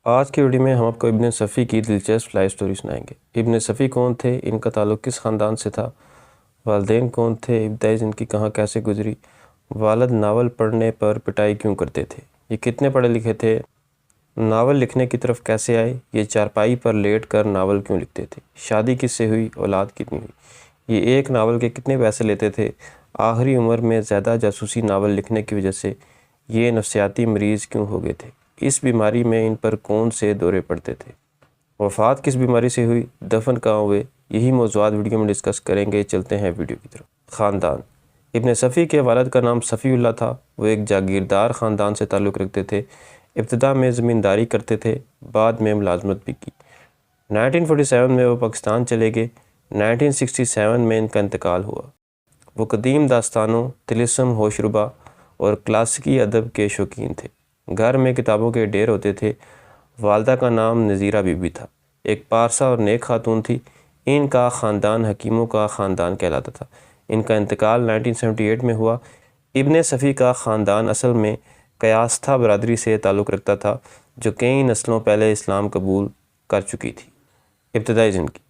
آج کی ویڈیو میں ہم آپ کو ابن صفی کی دلچسپ لائف سٹوری سنائیں گے۔ ابن صفی کون تھے، ان کا تعلق کس خاندان سے تھا، والدین کون تھے، ابتدائی زندگی کہاں کیسے گزری، والد ناول پڑھنے پر پٹائی کیوں کرتے تھے، یہ کتنے پڑھے لکھے تھے، ناول لکھنے کی طرف کیسے آئے، یہ چارپائی پر لیٹ کر ناول کیوں لکھتے تھے، شادی کس سے ہوئی، اولاد کتنی ہوئی، یہ ایک ناول کے کتنے پیسے لیتے تھے، آخری عمر میں زیادہ جاسوسی ناول لکھنے کی وجہ سے یہ نفسیاتی مریض کیوں ہو گئے تھے، اس بیماری میں ان پر کون سے دورے پڑتے تھے، وفات کس بیماری سے ہوئی، دفن کہاں ہوئے، یہی موضوعات ویڈیو میں ڈسکس کریں گے۔ چلتے ہیں ویڈیو کی طرف۔ خاندان۔ ابن صفی کے والد کا نام صفی اللہ تھا، وہ ایک جاگیردار خاندان سے تعلق رکھتے تھے۔ ابتدا میں زمینداری کرتے تھے، بعد میں ملازمت بھی کی۔ 1947 میں وہ پاکستان چلے گئے۔ 1967 میں ان کا انتقال ہوا۔ وہ قدیم داستانوں، طلسم، ہوش ربا اور کلاسیکی ادب کے شوقین تھے۔ گھر میں کتابوں کے ڈھیر ہوتے تھے۔ والدہ کا نام نذیرہ بی بی تھا، ایک پارسا اور نیک خاتون تھی۔ ان کا خاندان حکیموں کا خاندان کہلاتا تھا۔ ان کا انتقال 1978 میں ہوا۔ ابن صفی کا خاندان اصل میں قیاستہ برادری سے تعلق رکھتا تھا، جو کئی نسلوں پہلے اسلام قبول کر چکی تھی۔ ابتدائی زندگی۔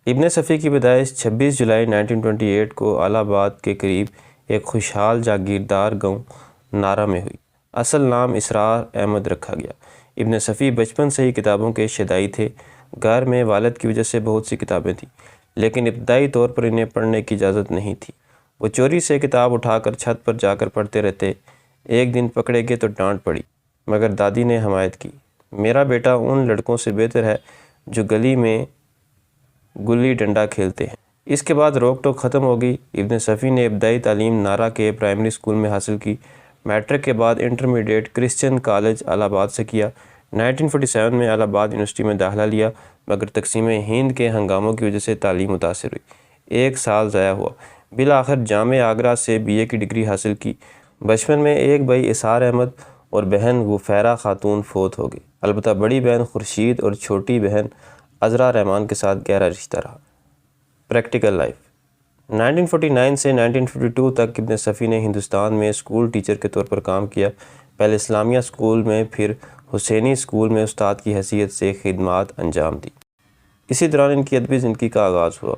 ابن صفی کی پیدائش 26 جولائی 1928 کو الہ آباد کے قریب ایک خوشحال جاگیردار گاؤں نارا میں ہوئی۔ اصل نام اسرار احمد رکھا گیا۔ ابن صفی بچپن سے ہی کتابوں کے شیدائی تھے۔ گھر میں والد کی وجہ سے بہت سی کتابیں تھیں، لیکن ابتدائی طور پر انہیں پڑھنے کی اجازت نہیں تھی۔ وہ چوری سے کتاب اٹھا کر چھت پر جا کر پڑھتے رہتے۔ ایک دن پکڑے گئے تو ڈانٹ پڑی، مگر دادی نے حمایت کی۔ میرا بیٹا ان لڑکوں سے بہتر ہے جو گلی میں گلی ڈنڈا کھیلتے ہیں۔ اس کے بعد روک ٹوک ختم ہو گئی۔ ابن صفی نے ابتدائی تعلیم نارا کے پرائمری اسکول میں حاصل کی۔ میٹرک کے بعد انٹرمیڈیٹ کرسچن کالج الہ آباد سے کیا۔ 1947 میں الہ آباد یونیورسٹی میں داخلہ لیا، مگر تقسیم ہند کے ہنگاموں کی وجہ سے تعلیم متاثر ہوئی۔ ایک سال ضائع ہوا۔ بالآخر جامعہ آگرہ سے BA کی ڈگری حاصل کی۔ بچپن میں ایک بھائی اسرار احمد اور بہن غفیرہ خاتون فوت ہو گئی۔ البتہ بڑی بہن خورشید اور چھوٹی بہن عذرا رحمان کے ساتھ گہرا رشتہ رہا۔ Practical life. 1949 سے 1952 تک ابن صفی نے ہندوستان میں اسکول ٹیچر کے طور پر کام کیا۔ پہلے اسلامیہ اسکول میں، پھر حسینی اسکول میں استاد کی حیثیت سے خدمات انجام دی۔ اسی دوران ان کی ادبی زندگی کا آغاز ہوا۔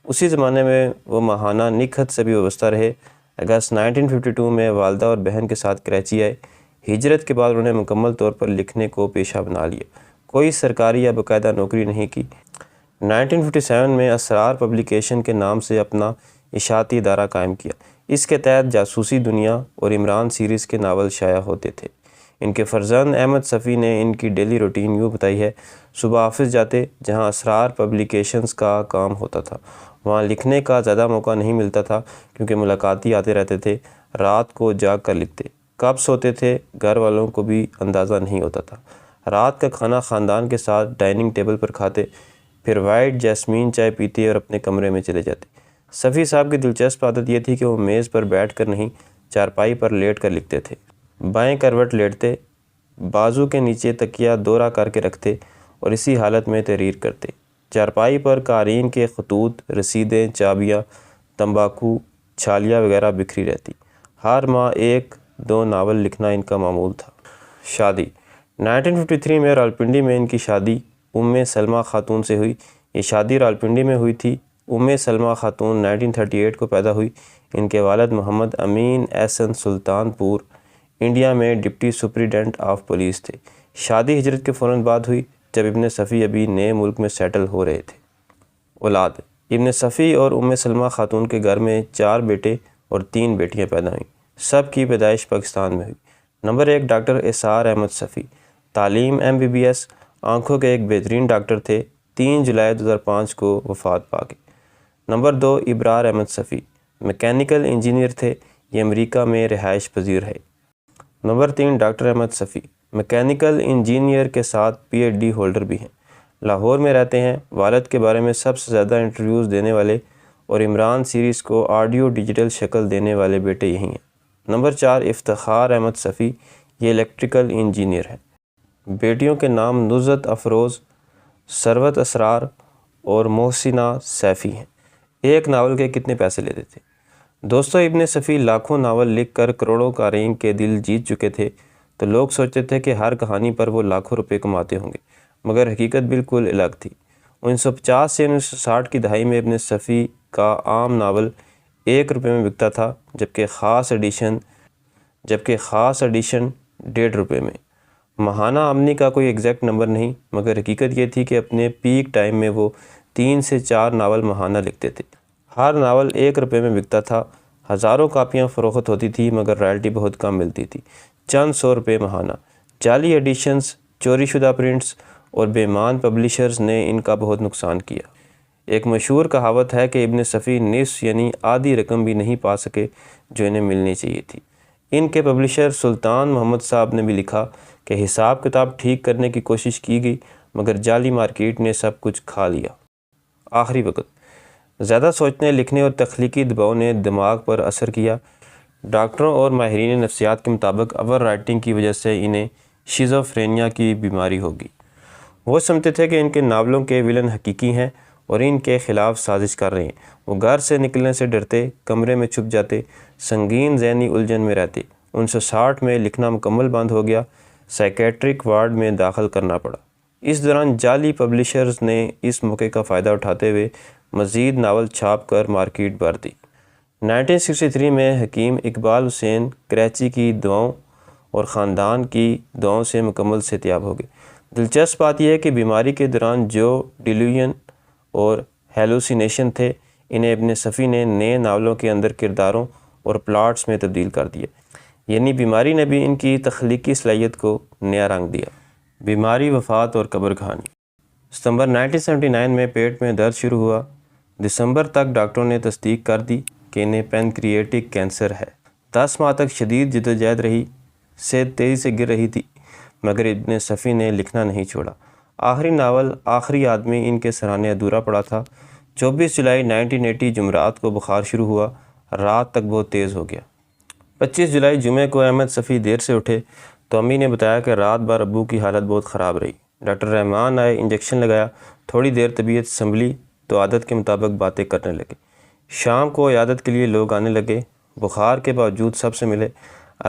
اسی زمانے میں وہ ماہانہ نکہت سے بھی وابستہ رہے۔ اگست 1952 میں والدہ اور بہن کے ساتھ کراچی آئے۔ ہجرت کے بعد انہوں نے مکمل طور پر لکھنے کو پیشہ بنا لیا۔ کوئی سرکاری یا باقاعدہ نوکری نہیں کی۔ 1957 میں اسرار پبلیکیشن کے نام سے اپنا اشاعتی ادارہ قائم کیا۔ اس کے تحت جاسوسی دنیا اور عمران سیریز کے ناول شائع ہوتے تھے۔ ان کے فرزند احمد صفی نے ان کی ڈیلی روٹین یوں بتائی ہے: صبح آفس جاتے، جہاں اسرار پبلیکیشنز کا کام ہوتا تھا۔ وہاں لکھنے کا زیادہ موقع نہیں ملتا تھا کیونکہ ملاقاتی آتے رہتے تھے۔ رات کو جاگ کر لکھتے۔ کب سوتے تھے گھر والوں کو بھی اندازہ نہیں ہوتا تھا۔ رات کا کھانا خاندان کے ساتھ ڈائننگ ٹیبل پر کھاتے، پھر وائٹ جیسمین چائے پیتے اور اپنے کمرے میں چلے جاتے۔ صفی صاحب کی دلچسپ عادت یہ تھی کہ وہ میز پر بیٹھ کر نہیں، چارپائی پر لیٹ کر لکھتے تھے۔ بائیں کروٹ لیٹتے، بازو کے نیچے تکیہ دورہ کر کے رکھتے اور اسی حالت میں تحریر کرتے۔ چارپائی پر قارئین کے خطوط، رسیدیں، چابیاں، تمباکو، چھالیاں وغیرہ بکھری رہتی۔ ہر ماہ 1-2 ناول لکھنا ان کا معمول تھا۔ شادی۔ 1953 میں راولپنڈی میں ان کی شادی سلمہ خاتون سے ہوئی۔ یہ شادی راولپنڈی میں ہوئی تھی۔ سلمہ خاتون 1938 کو پیدا ہوئی۔ ان کے والد محمد امین احسن سلطان پور انڈیا میں ڈپٹی سپرنٹینڈنٹ آف پولیس تھے۔ شادی ہجرت کے فوراً بعد ہوئی، جب ابن صفی ابھی نئے ملک میں سیٹل ہو رہے تھے۔ اولاد۔ ابن صفی اور سلمہ خاتون کے گھر میں 4 بیٹے اور 3 بیٹیاں پیدا ہوئیں۔ سب کی پیدائش پاکستان میں ہوئی۔ نمبر 1 ڈاکٹر اسرار احمد صفی، تعلیم MBBS، آنکھوں کے ایک بہترین ڈاکٹر تھے۔ 3 جولائی 2005 کو وفات پا گئے۔ Number 2 Abrar Ahmed Safi, mechanical engineer تھے۔ یہ امریکہ میں رہائش پذیر ہے۔ Number 3 doctor Ahmed Safi, mechanical engineer کے ساتھ PhD ہولڈر بھی ہیں۔ لاہور میں رہتے ہیں۔ والد کے بارے میں سب سے زیادہ انٹرویوز دینے والے اور عمران سیریز کو آڈیو ڈیجیٹل شکل دینے والے بیٹے یہی ہیں۔ نمبر 4 افتخار احمد صفی، یہ الیکٹریکل انجینئر ہے۔ بیٹیوں کے نام نزہت افروز، ثروت اسرار اور محسنہ سیفی ہیں۔ ایک ناول کے کتنے پیسے لیتے تھے؟ دوستو، ابن صفی لاکھوں ناول لکھ کر کروڑوں قارئین کے دل جیت چکے تھے۔ تو لوگ سوچتے تھے کہ ہر کہانی پر وہ لاکھوں روپے کماتے ہوں گے، مگر حقیقت بالکل الگ تھی۔ 1950 سے 1960 کی دہائی میں ابن صفی کا عام ناول 1 روپے میں بکتا تھا، جبکہ خاص ایڈیشن 1.5 روپے میں۔ ماہانہ آمدنی کا کوئی ایگزیکٹ نمبر نہیں، مگر حقیقت یہ تھی کہ اپنے پیک ٹائم میں وہ 3 سے 4 ناول ماہانہ لکھتے تھے۔ ہر ناول 1 روپے میں بکتا تھا، ہزاروں کاپیاں فروخت ہوتی تھی، مگر رائلٹی بہت کم ملتی تھی، چند 100 روپے ماہانہ۔ جعلی ایڈیشنز، چوری شدہ پرنٹس اور بے ایمان پبلیشرز نے ان کا بہت نقصان کیا۔ ایک مشہور کہاوت ہے کہ ابن صفی نصف یعنی آدھی رقم بھی نہیں پا سکے جو انہیں ملنی چاہیے تھی۔ ان کے پبلیشر سلطان محمد صاحب نے بھی لکھا کہ حساب کتاب ٹھیک کرنے کی کوشش کی گئی، مگر جعلی مارکیٹ نے سب کچھ کھا لیا۔ آخری وقت زیادہ سوچنے، لکھنے اور تخلیقی دباؤ نے دماغ پر اثر کیا۔ ڈاکٹروں اور ماہرین نفسیات کے مطابق اوور رائٹنگ کی وجہ سے انہیں شیزوفرینیا کی بیماری ہوگی۔ وہ سمجھتے تھے کہ ان کے ناولوں کے ولن حقیقی ہیں اور ان کے خلاف سازش کر رہے ہیں۔ وہ گھر سے نکلنے سے ڈرتے، کمرے میں چھپ جاتے، سنگین ذہنی الجھن میں رہتے۔ 1960 میں لکھنا مکمل بند ہو گیا، سائیکیٹرک وارڈ میں داخل کرنا پڑا۔ اس دوران جعلی پبلیشرز نے اس موقع کا فائدہ اٹھاتے ہوئے مزید ناول چھاپ کر مارکیٹ بھر دی۔ 1963 میں حکیم اقبال حسین کراچی کی دعاؤں اور خاندان کی دعاؤں سے مکمل صحتیاب ہو گئے۔ دلچسپ بات یہ ہے کہ بیماری کے دوران جو ڈیلیوژن اور ہیلوسینیشن تھے، انہیں ابن صفی نے نئے ناولوں کے اندر کرداروں اور پلاٹس میں تبدیل کر دیا، یعنی بیماری نے بھی ان کی تخلیقی صلاحیت کو نیا رنگ دیا۔ بیماری، وفات اور قبر کہانی۔ ستمبر 1979 میں پیٹ میں درد شروع ہوا۔ دسمبر تک ڈاکٹروں نے تصدیق کر دی کہ انہیں پینکریاٹک کینسر ہے۔ 10 ماہ تک شدید جدوجہد رہی، صحت تیزی سے گر رہی تھی، مگر ابن صفی نے لکھنا نہیں چھوڑا۔ آخری ناول آخری آدمی ان کے سرانے ادھورا پڑا تھا۔ 24 جولائی 1980 جمعرات کو بخار شروع ہوا، رات تک بہت تیز ہو گیا۔ 25 جولائی جمعے کو احمد صفی دیر سے اٹھے تو امی نے بتایا کہ رات بھر ابو کی حالت بہت خراب رہی۔ ڈاکٹر رحمان آئے، انجیکشن لگایا، تھوڑی دیر طبیعت سنبھلی تو عادت کے مطابق باتیں کرنے لگے۔ شام کو عیادت کے لیے لوگ آنے لگے، بخار کے باوجود سب سے ملے۔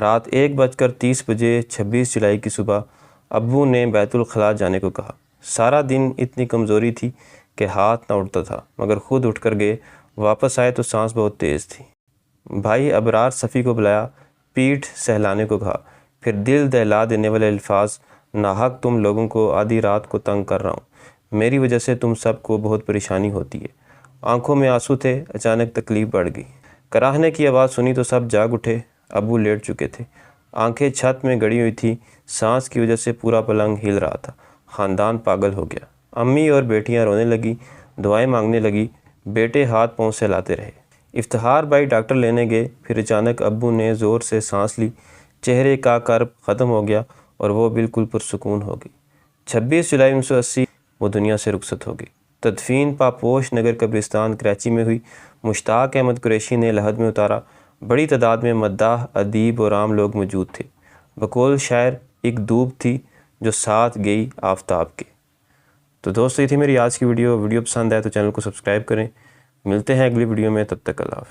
رات 1:30 بجے 26 جولائی کی صبح ابو نے بیت الخلاء جانے کو کہا۔ سارا دن اتنی کمزوری تھی کہ ہاتھ نہ اٹھتا تھا، مگر خود اٹھ کر گئے۔ واپس آئے تو سانس بہت تیز تھی۔ بھائی ابرار صفی کو بلایا، پیٹھ سہلانے کو کہا، پھر دل دہلا دینے والے الفاظ: ناحق تم لوگوں کو آدھی رات کو تنگ کر رہا ہوں، میری وجہ سے تم سب کو بہت پریشانی ہوتی ہے۔ آنکھوں میں آنسو تھے، اچانک تکلیف بڑھ گئی۔ کراہنے کی آواز سنی تو سب جاگ اٹھے۔ ابو لیٹ چکے تھے، آنکھیں چھت میں گڑی ہوئی تھی، سانس کی وجہ سے پورا پلنگ ہل رہا تھا۔ خاندان پاگل ہو گیا۔ امی اور بیٹیاں رونے لگی، دعائیں مانگنے لگی، بیٹے ہاتھ پاؤں سہلاتے رہے۔ افتخار بھائی ڈاکٹر لینے گئے، پھر اچانک ابو نے زور سے سانس لی، چہرے کا کرب ختم ہو گیا اور وہ بالکل پرسکون ہو گئی۔ 26 جولائی 1980 وہ دنیا سے رخصت ہو گئی۔ تدفین پاپوش نگر قبرستان کراچی میں ہوئی۔ مشتاق احمد قریشی نے لحد میں اتارا۔ بڑی تعداد میں مداح، ادیب اور عام لوگ موجود تھے۔ بقول شاعر ایک دھوپ تھی جو ساتھ گئی آفتاب کے۔ تو دوستو، یہ تھی میری آج کی ویڈیو پسند آئے تو چینل کو سبسکرائب کریں۔ ملتے ہیں اگلی ویڈیو میں، تب تک اللہ حافظ۔